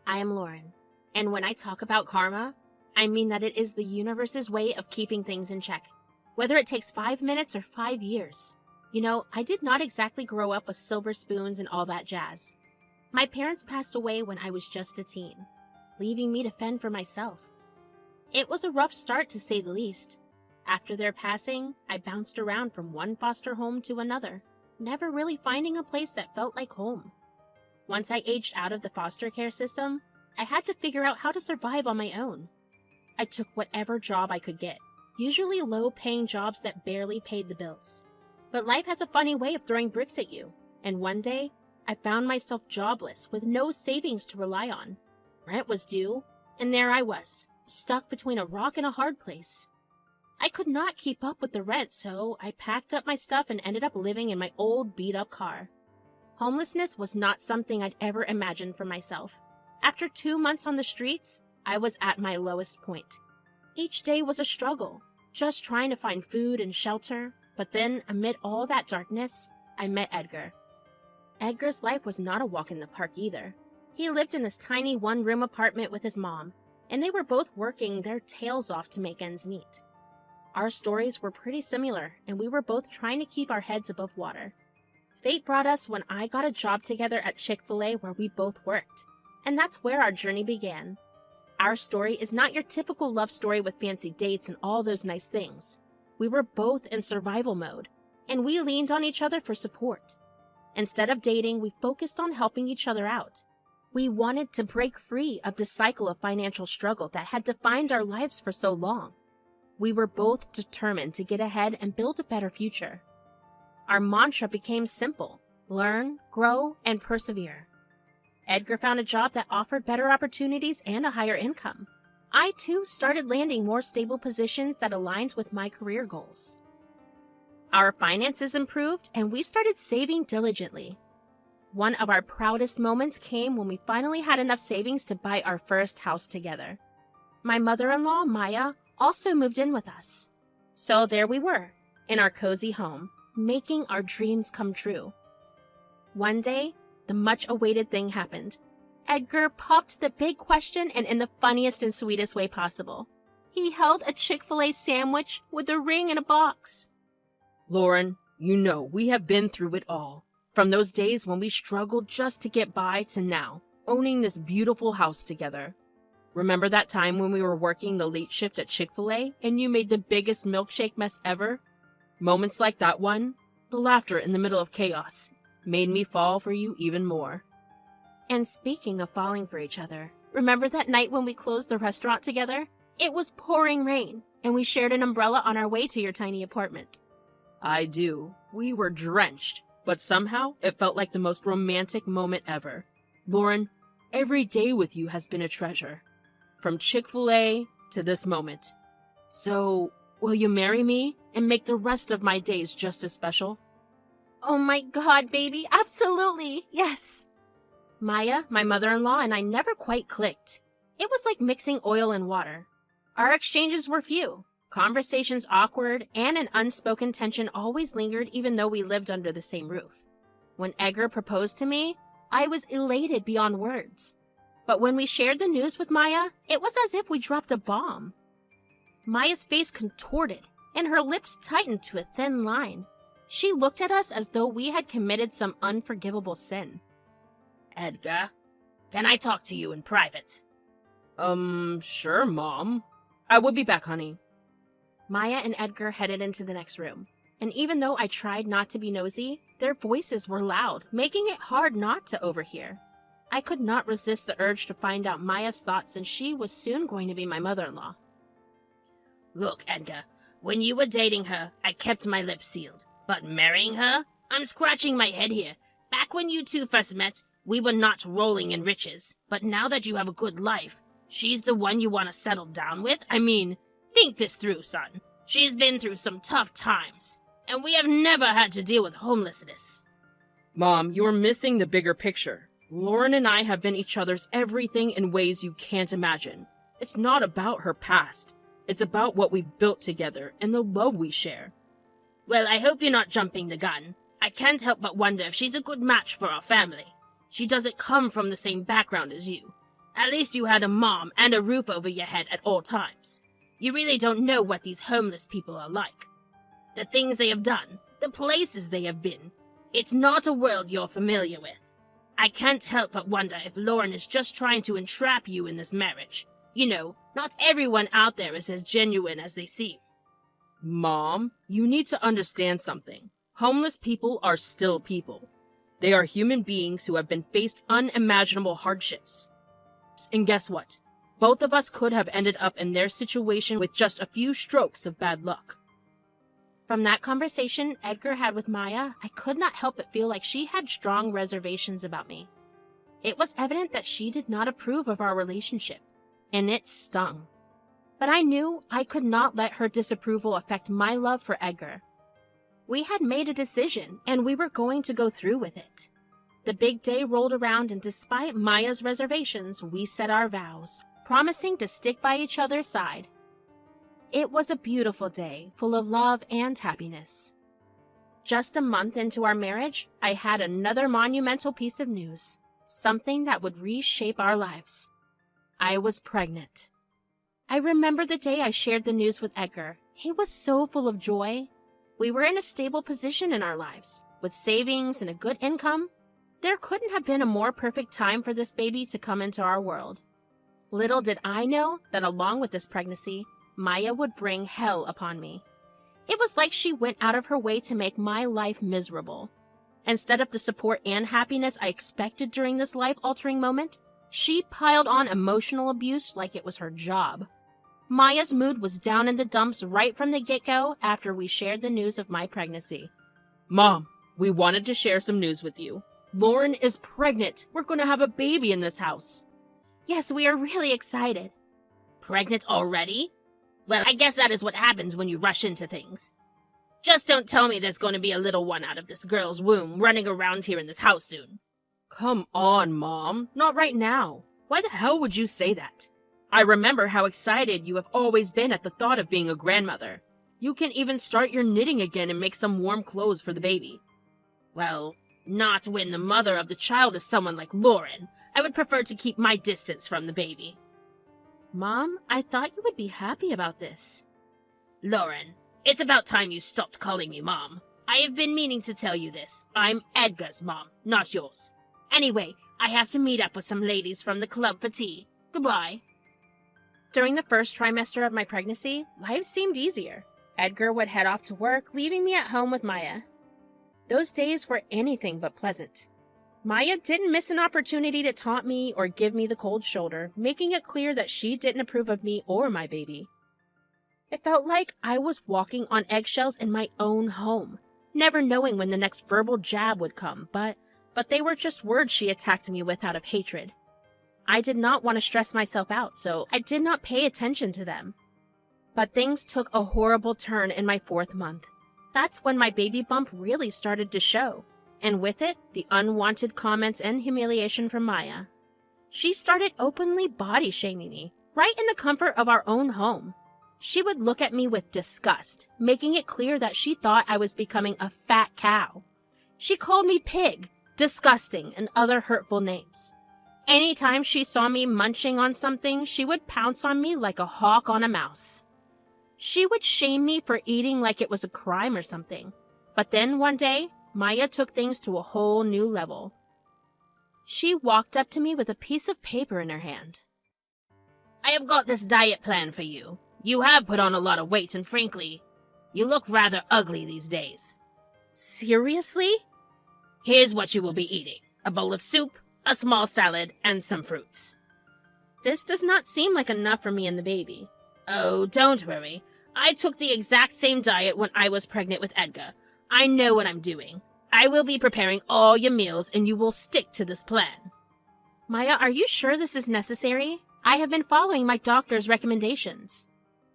I am Lauren, and when I talk about karma, I mean that it is the universe's way of keeping things in check, whether it takes 5 minutes or 5 years. You know, I did not exactly grow up with silver spoons and all that jazz. My parents passed away when I was just a teen, leaving me to fend for myself. It was a rough start to say the least. After their passing, I bounced around from one foster home to another, never really finding a place that felt like home. Once I aged out of the foster care system, I had to figure out how to survive on my own. I took whatever job I could get, usually low-paying jobs that barely paid the bills. But life has a funny way of throwing bricks at you, and one day, I found myself jobless with no savings to rely on. Rent was due, and there I was, stuck between a rock and a hard place. I could not keep up with the rent, so I packed up my stuff and ended up living in my old beat-up car. Homelessness was not something I'd ever imagined for myself. After 2 months on the streets, I was at my lowest point. Each day was a struggle, just trying to find food and shelter, but then, amid all that darkness, I met Edgar. Edgar's life was not a walk in the park either. He lived in this tiny one-room apartment with his mom, and they were both working their tails off to make ends meet. Our stories were pretty similar, and we were both trying to keep our heads above water. Fate brought us when I got a job together at Chick-fil-A where we both worked, and that's where our journey began. Our story is not your typical love story with fancy dates and all those nice things. We were both in survival mode, and we leaned on each other for support. Instead of dating, we focused on helping each other out. We wanted to break free of the cycle of financial struggle that had defined our lives for so long. We were both determined to get ahead and build a better future. Our mantra became simple: learn, grow, and persevere. Edgar found a job that offered better opportunities and a higher income. I, too, started landing more stable positions that aligned with my career goals. Our finances improved, and we started saving diligently. One of our proudest moments came when we finally had enough savings to buy our first house together. My mother-in-law, Maya, also moved in with us. So there we were, in our cozy home, making our dreams come true. One day, the much-awaited thing happened. Edgar popped the big question, and in the funniest and sweetest way possible. He held a Chick-fil-A sandwich with a ring in a box. Lauren, you know we have been through it all. From those days when we struggled just to get by to now, owning this beautiful house together. Remember that time when we were working the late shift at Chick-fil-A and you made the biggest milkshake mess ever? Moments like that one, the laughter in the middle of chaos, made me fall for you even more. And speaking of falling for each other, remember that night when we closed the restaurant together? It was pouring rain, and we shared an umbrella on our way to your tiny apartment. I do. We were drenched, but somehow it felt like the most romantic moment ever. Lauren, every day with you has been a treasure. From Chick-fil-A to this moment. So, will you marry me and make the rest of my days just as special? Oh my God, baby, absolutely, yes. Maya, my mother-in-law, and I never quite clicked. It was like mixing oil and water. Our exchanges were few, conversations awkward, and an unspoken tension always lingered even though we lived under the same roof. When Edgar proposed to me, I was elated beyond words. But when we shared the news with Maya, it was as if we dropped a bomb. Maya's face contorted, and her lips tightened to a thin line. She looked at us as though we had committed some unforgivable sin. Edgar, can I talk to you in private? Sure, Mom. I will be back, honey. Maya and Edgar headed into the next room, and even though I tried not to be nosy, their voices were loud, making it hard not to overhear. I could not resist the urge to find out Maya's thoughts since she was soon going to be my mother-in-law. Look, Edgar, when you were dating her, I kept my lips sealed. But marrying her? I'm scratching my head here. Back when you two first met, we were not rolling in riches. But now that you have a good life, she's the one you want to settle down with? I mean, think this through, son. She's been through some tough times, and we have never had to deal with homelessness. Mom, you're missing the bigger picture. Lauren and I have been each other's everything in ways you can't imagine. It's not about her past. It's about what we've built together and the love we share. Well, I hope you're not jumping the gun. I can't help but wonder if she's a good match for our family. She doesn't come from the same background as you. At least you had a mom and a roof over your head at all times. You really don't know what these homeless people are like. The things they have done, the places they have been. It's not a world you're familiar with. I can't help but wonder if Lauren is just trying to entrap you in this marriage. You know, not everyone out there is as genuine as they seem. Mom, you need to understand something. Homeless people are still people. They are human beings who have been faced unimaginable hardships. And guess what? Both of us could have ended up in their situation with just a few strokes of bad luck. From that conversation Edgar had with Maya, I could not help but feel like she had strong reservations about me. It was evident that she did not approve of our relationship, and it stung. But I knew I could not let her disapproval affect my love for Edgar. We had made a decision, and we were going to go through with it. The big day rolled around, and despite Maya's reservations, we said our vows, promising to stick by each other's side. It was a beautiful day, full of love and happiness. Just a month into our marriage, I had another monumental piece of news, something that would reshape our lives. I was pregnant. I remember the day I shared the news with Edgar. He was so full of joy. We were in a stable position in our lives, with savings and a good income. There couldn't have been a more perfect time for this baby to come into our world. Little did I know that along with this pregnancy, Maya would bring hell upon me. It was like she went out of her way to make my life miserable. Instead of the support and happiness I expected during this life-altering moment, she piled on emotional abuse like it was her job. Maya's mood was down in the dumps right from the get-go after we shared the news of my pregnancy. Mom, we wanted to share some news with you. Lauren is pregnant. We're going to have a baby in this house. Yes, we are really excited. Pregnant already? Well, I guess that is what happens when you rush into things. Just don't tell me there's going to be a little one out of this girl's womb running around here in this house soon. Come on, Mom. Not right now. Why the hell would you say that? I remember how excited you have always been at the thought of being a grandmother. You can even start your knitting again and make some warm clothes for the baby. Well, not when the mother of the child is someone like Lauren. I would prefer to keep my distance from the baby. Mom, I thought you would be happy about this. Lauren, it's about time you stopped calling me Mom. I have been meaning to tell you this. I'm Edgar's mom, not yours. Anyway, I have to meet up with some ladies from the club for tea. Goodbye. During the first trimester of my pregnancy, life seemed easier. Edgar would head off to work, leaving me at home with Maya. Those days were anything but pleasant. Maya didn't miss an opportunity to taunt me or give me the cold shoulder, making it clear that she didn't approve of me or my baby. It felt like I was walking on eggshells in my own home, never knowing when the next verbal jab would come, but they were just words she attacked me with out of hatred. I did not want to stress myself out, so I did not pay attention to them. But things took a horrible turn in my 4th month. That's when my baby bump really started to show, and with it, the unwanted comments and humiliation from Maya. She started openly body shaming me, right in the comfort of our own home. She would look at me with disgust, making it clear that she thought I was becoming a fat cow. She called me pig, disgusting, and other hurtful names. Anytime she saw me munching on something, she would pounce on me like a hawk on a mouse. She would shame me for eating like it was a crime or something. But then one day, Maya took things to a whole new level. She walked up to me with a piece of paper in her hand. I have got this diet plan for you. You have put on a lot of weight, and frankly, you look rather ugly these days. Seriously? Here's what you will be eating. A bowl of soup, a small salad, and some fruits. This does not seem like enough for me and the baby. Oh, don't worry. I took the exact same diet when I was pregnant with Edgar. I know what I'm doing. I will be preparing all your meals, and you will stick to this plan. Maya, are you sure this is necessary? I have been following my doctor's recommendations.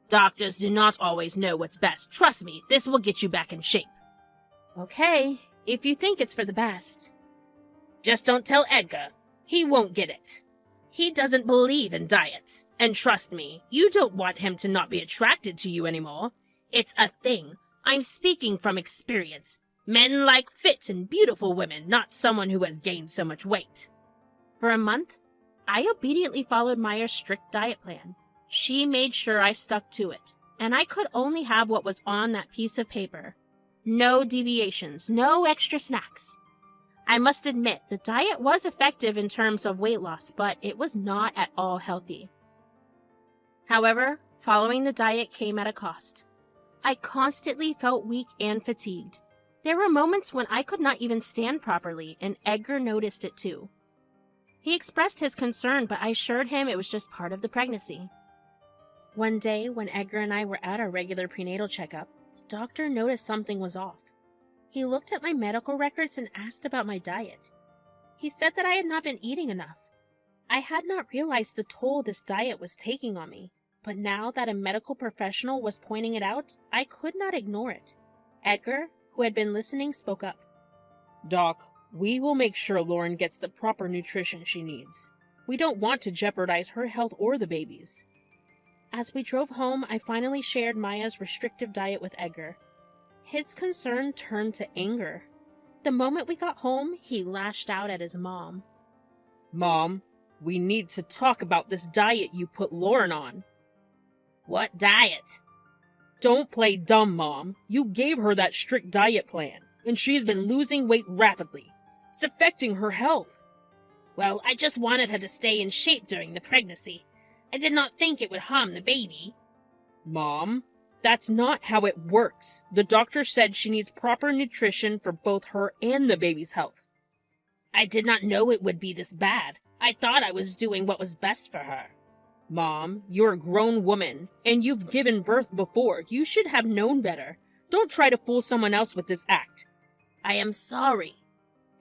Doctors do not always know what's best. Trust me, this will get you back in shape. Okay, if you think it's for the best. Just don't tell Edgar. He won't get it. He doesn't believe in diets. And trust me, you don't want him to not be attracted to you anymore. It's a thing. I'm speaking from experience. Men like fit and beautiful women, not someone who has gained so much weight. For a month, I obediently followed Maya's strict diet plan. She made sure I stuck to it, and I could only have what was on that piece of paper. No deviations, no extra snacks. I must admit, the diet was effective in terms of weight loss, but it was not at all healthy. However, following the diet came at a cost. I constantly felt weak and fatigued. There were moments when I could not even stand properly, and Edgar noticed it too. He expressed his concern, but I assured him it was just part of the pregnancy. One day, when Edgar and I were at our regular prenatal checkup, the doctor noticed something was off. He looked at my medical records and asked about my diet. He said that I had not been eating enough. I had not realized the toll this diet was taking on me, but now that a medical professional was pointing it out, I could not ignore it. Edgar, who had been listening, spoke up. Doc, we will make sure Lauren gets the proper nutrition she needs. We don't want to jeopardize her health or the baby's. As we drove home, I finally shared Maya's restrictive diet with Edgar. His concern turned to anger. The moment we got home, he lashed out at his mom. Mom, we need to talk about this diet you put Lauren on. What diet? Don't play dumb, Mom. You gave her that strict diet plan, and she's been losing weight rapidly. It's affecting her health. Well, I just wanted her to stay in shape during the pregnancy. I did not think it would harm the baby. Mom, that's not how it works. The doctor said she needs proper nutrition for both her and the baby's health. I did not know it would be this bad. I thought I was doing what was best for her. Mom, you're a grown woman, and you've given birth before. You should have known better. Don't try to fool someone else with this act. I am sorry.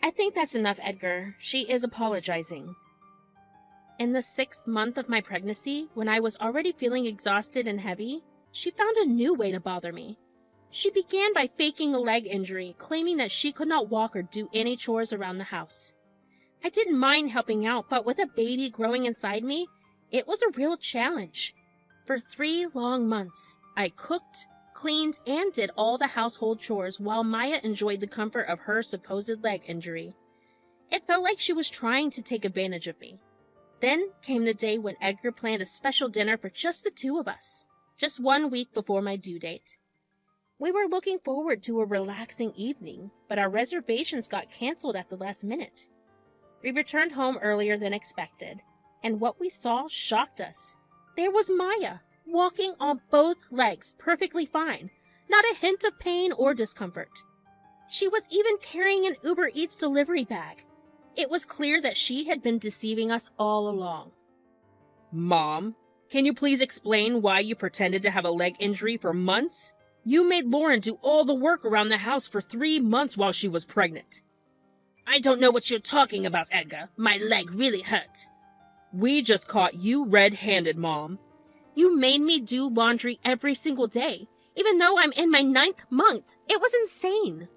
I think that's enough, Edgar. She is apologizing. In the 6th month of my pregnancy, when I was already feeling exhausted and heavy, she found a new way to bother me. She began by faking a leg injury, claiming that she could not walk or do any chores around the house. I didn't mind helping out, but with a baby growing inside me, it was a real challenge. For 3 long months, I cooked, cleaned, and did all the household chores while Maya enjoyed the comfort of her supposed leg injury. It felt like she was trying to take advantage of me. Then came the day when Edgar planned a special dinner for just the 2 of us, just 1 week before my due date. We were looking forward to a relaxing evening, but our reservations got canceled at the last minute. We returned home earlier than expected, and what we saw shocked us. There was Maya, walking on both legs perfectly fine, not a hint of pain or discomfort. She was even carrying an Uber Eats delivery bag. It was clear that she had been deceiving us all along. Mom, can you please explain why you pretended to have a leg injury for months? You made Lauren do all the work around the house for 3 months while she was pregnant. I don't know what you're talking about, Edgar. My leg really hurt. We just caught you red-handed, Mom. You made me do laundry every single day, even though I'm in my 9th month. It was insane.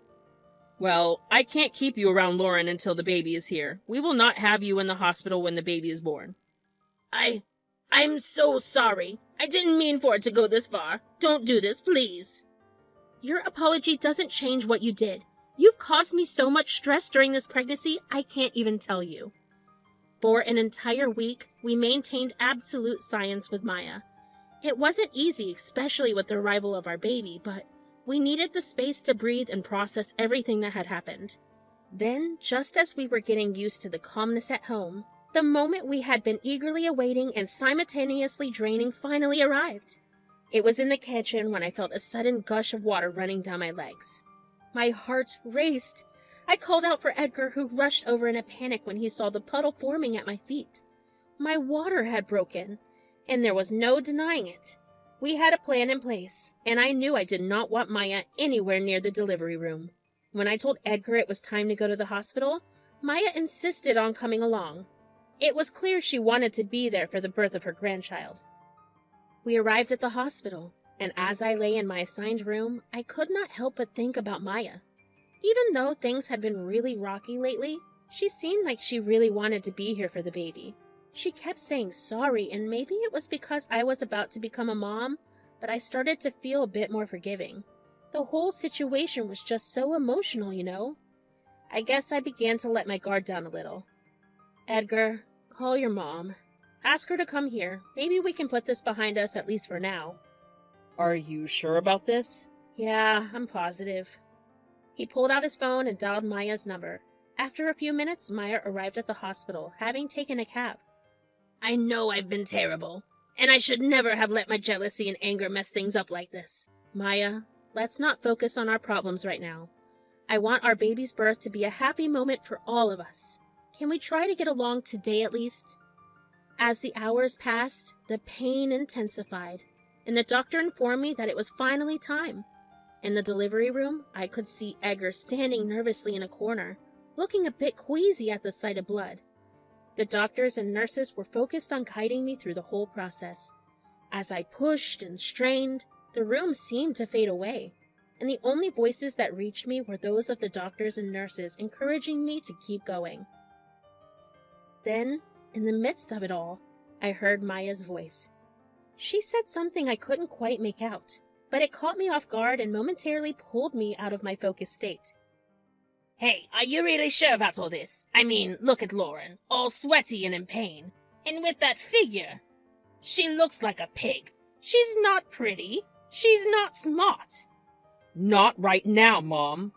Well, I can't keep you around Lauren until the baby is here. We will not have you in the hospital when the baby is born. I'm so sorry. I didn't mean for it to go this far. Don't do this, please. Your apology doesn't change what you did. You've caused me so much stress during this pregnancy, I can't even tell you. For an entire week, we maintained absolute silence with Maya. It wasn't easy, especially with the arrival of our baby, but we needed the space to breathe and process everything that had happened. Then, just as we were getting used to the calmness at home, the moment we had been eagerly awaiting and simultaneously draining finally arrived. It was in the kitchen when I felt a sudden gush of water running down my legs. My heart raced. I called out for Edgar, who rushed over in a panic when he saw the puddle forming at my feet. My water had broken, and there was no denying it. We had a plan in place, and I knew I did not want Maya anywhere near the delivery room. When I told Edgar it was time to go to the hospital, Maya insisted on coming along. It was clear she wanted to be there for the birth of her grandchild. We arrived at the hospital, and as I lay in my assigned room, I could not help but think about Maya. Even though things had been really rocky lately, she seemed like she really wanted to be here for the baby. She kept saying sorry, and maybe it was because I was about to become a mom, but I started to feel a bit more forgiving. The whole situation was just so emotional, you know? I guess I began to let my guard down a little. Edgar, Call your mom. Ask her to come here. Maybe we can put this behind us, at least for now. Are you sure about this? Yeah, I'm positive. He pulled out his phone and dialed Maya's number. After a few minutes, Maya arrived at the hospital, having taken a cab. I know I've been terrible, and I should never have let my jealousy and anger mess things up like this. Maya, let's not focus on our problems right now. I want our baby's birth to be a happy moment for all of us. Can we try to get along today at least? As the hours passed, the pain intensified, and the doctor informed me that it was finally time. In the delivery room, I could see Edgar standing nervously in a corner, looking a bit queasy at the sight of blood. The doctors and nurses were focused on guiding me through the whole process. As I pushed and strained, the room seemed to fade away, and the only voices that reached me were those of the doctors and nurses encouraging me to keep going. Then, in the midst of it all, I heard Maya's voice. She said something I couldn't quite make out, but it caught me off guard and momentarily pulled me out of my focused state. Hey, are you really sure about all this? I mean, look at Lauren, all sweaty and in pain. And with that figure. She looks like a pig. She's not pretty. She's not smart. Not right now, Mom.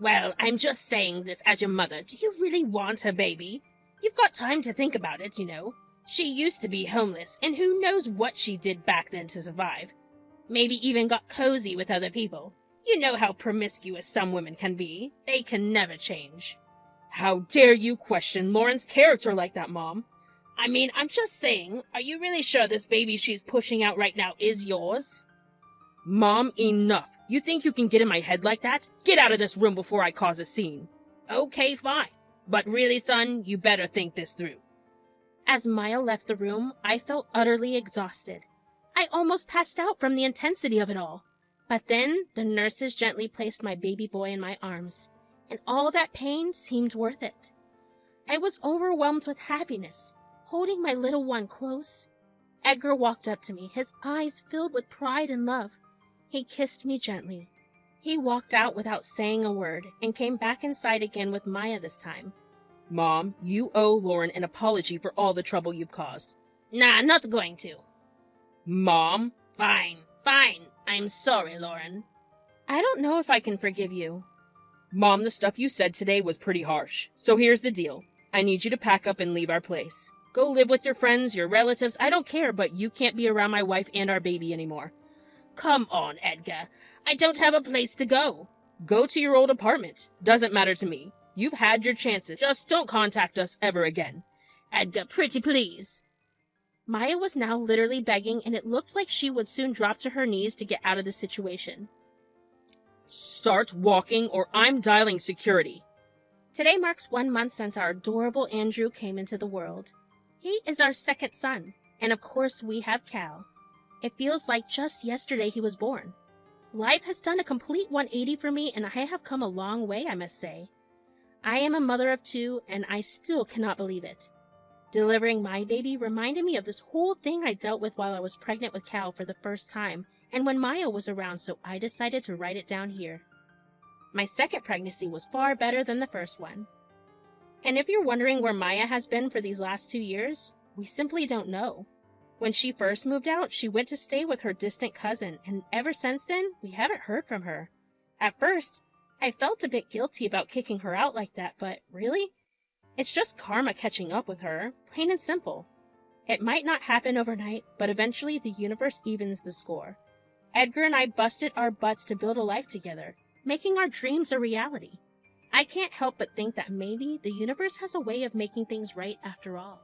Well, I'm just saying this as your mother. Do you really want her baby? You've got time to think about it, you know. She used to be homeless, and who knows what she did back then to survive. Maybe even got cozy with other people. You know how promiscuous some women can be. They can never change. How dare you question Lauren's character like that, Mom? I mean, I'm just saying, are you really sure this baby she's pushing out right now is yours? Mom, enough. You think you can get in my head like that? Get out of this room before I cause a scene. Okay, fine. But really, son, you better think this through. As Maya left the room, I felt utterly exhausted. I almost passed out from the intensity of it all. But then the nurses gently placed my baby boy in my arms, and all that pain seemed worth it. I was overwhelmed with happiness, holding my little one close. Edgar walked up to me, his eyes filled with pride and love. He kissed me gently. He walked out without saying a word and came back inside again with Maya this time. Mom, you owe Lauren an apology for all the trouble you've caused. Nah, not going to. Mom? Fine, fine. I'm sorry, Lauren. I don't know if I can forgive you. Mom, the stuff you said today was pretty harsh. So here's the deal. I need you to pack up and leave our place. Go live with your friends, your relatives, I don't care, but you can't be around my wife and our baby anymore. Come on, Edgar. I don't have a place to go. Go to your old apartment. Doesn't matter to me. You've had your chances. Just don't contact us ever again. Edgar, pretty please. Maya was now literally begging, and it looked like she would soon drop to her knees to get out of the situation. Start walking or I'm dialing security. Today marks 1 month since our adorable Andrew came into the world. He is our second son, and of course we have Cal. It feels like just yesterday he was born. Life has done a complete 180 for me, and I have come a long way, I must say. I am a mother of 2, and I still cannot believe it. Delivering my baby reminded me of this whole thing I dealt with while I was pregnant with Cal for the first time, and when Maya was around, so I decided to write it down here. My second pregnancy was far better than the first one. And if you're wondering where Maya has been for these last 2 years, we simply don't know. When she first moved out, she went to stay with her distant cousin, and ever since then, we haven't heard from her. At first, I felt a bit guilty about kicking her out like that, but really? It's just karma catching up with her, plain and simple. It might not happen overnight, but eventually the universe evens the score. Edgar and I busted our butts to build a life together, making our dreams a reality. I can't help but think that maybe the universe has a way of making things right after all.